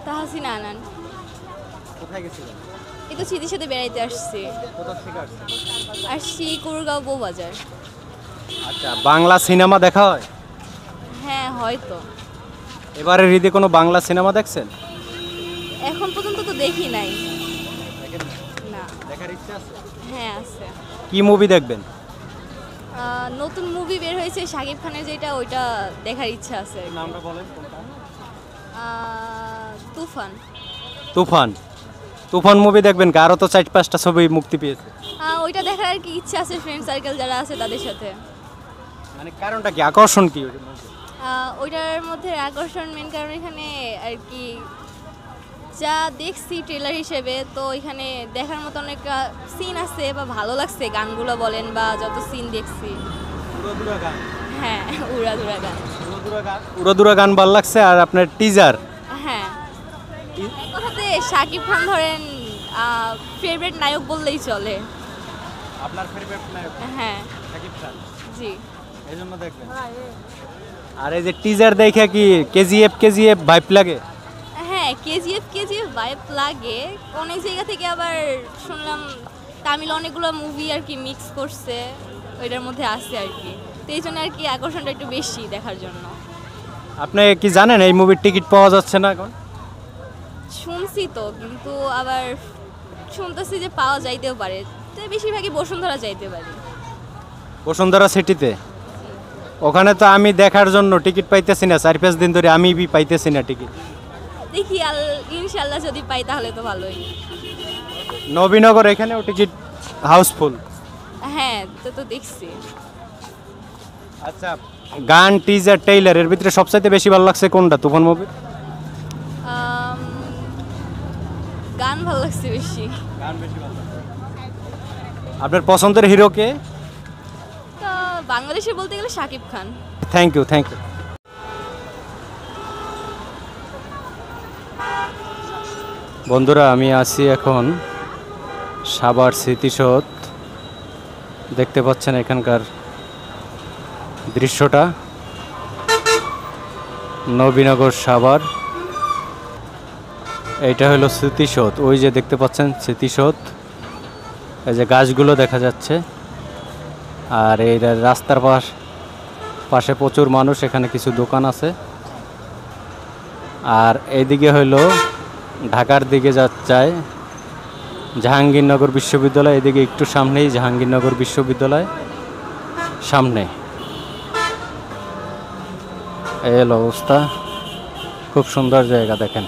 তাহসিনা আনান। কোথায় গেছিলেন? এই তো স্মৃতির সাথে বেড়াইতে আসছি। কোথা থেকে আসছেন? আসছি কুরগাঁও বউবাজার। আচ্ছা, বাংলা সিনেমা দেখা হয়? হ্যাঁ হয়তো, এবারের ঈদে কোনো বাংলা সিনেমা দেখছেন? এখন পর্যন্ত তো দেখি নাই। না। দেখার ইচ্ছা আছে? হ্যাঁ আছে। কি মুভি দেখবেন? নতুন মুভি বের হয়েছে শাকিব খানের, যেটা ওইটা দেখার ইচ্ছা আছে। নামটা বলেন কোনটা? তুফান। তুফান। তুফান মুভি দেখবেন কি? আরও তো 4-5টা ছবি মুক্তি পেয়েছে। ওইটা দেখার আর কি ইচ্ছা আছে, ফ্রেন্ড সার্কেল যারা আছে তাদের সাথে। মানে কারণটা কি, আকর্ষণ কি ওইটার মধ্যে? ওইটার মধ্যে আকর্ষণ মেন কারণ এখানে আর কি যা দেখছি ট্রেলার হিসেবে, তো এখানে দেখার মতো অনেক সিন আছে বা ভালো লাগছে, গানগুলো বলেন বা যত সিন দেখছি। উড়াদুরা গান। হ্যাঁ উড়াধুরা গান। উড়াদুরা গান ভালো লাগছে। আর আপনার টিজার? হ্যাঁ, এক কথাতে শাকিব খান ধরেন ফেভারিট নায়ক বললেই চলে। আপনার ফেভারিট নায়ক হ্যাঁ শাকিব খান, জি। এইজন্য দেখবেন। আর এই যে টিজার দেখে কি কেজিএফ ভাইব লাগে? হ্যাঁ কেজিএফ ভাইব লাগে। অনেক জায়গা থেকে আবার শুনলাম তামিল অনেকগুলো মুভি আর কি মিক্স করছে ওইটার মধ্যে আছে আর কি, তো এই জন্য আর কি আকর্ষণটা একটু বেশি দেখার জন্য। আপনি কি জানেন এই মুভির টিকিট পাওয়া যাচ্ছে না এখন? শুনছি তো, কিন্তু আবার শুনতেছি যে পাওয়া যাইতেও পারে, তো বেশিরভাগই বসুন্ধরা যাইতে পারে। বসুন্ধরা সিটিতে? ওখানে তো আমি দেখার জন্য টিকিট পাইতেছি না, 4-5 দিন ধরে আমি পাইতেছি না টিকিট। দেখি ইনশাল্লাহ যদি পাই তাহলে তো ভালোই। নবীনগর এখানেও টিকিট হাউসফুল। হ্যাঁ তো তো দেখছি। আচ্ছা, গান টিজার ট্রেইলার এর ভিতরে সবচাইতে বেশি ভালো লাগছে কোনটা তুফান মুভি? আম, গান ভালো লাগছে বেশি। গান বেশি ভালো লাগছে। আপনার পছন্দের হিরো কে? তো বাংলাদেশে বলতে গেলে শাকিব খান। Thank you. বন্ধুরা, আমি আছি এখন সাভার স্মৃতিসৌধ। দেখতে পাচ্ছেন এখানকার দৃশ্যটা, নবীনগর সাভার। এইটা হলো স্মৃতিসৌধ। ওই যে দেখতে পাচ্ছেন স্মৃতিসৌধ, এই যে গাছগুলো দেখা যাচ্ছে। আর এই রাস্তার পাশে প্রচুর মানুষ, এখানে কিছু দোকান আছে। আর এইদিকে হইলো ঢাকার দিকে যায় জাহাঙ্গীরনগর বিশ্ববিদ্যালয়। এদিকে একটু সামনেই জাহাঙ্গীরনগর বিশ্ববিদ্যালয় সামনে। এই হলো অবস্থা, খুব সুন্দর জায়গা দেখেন।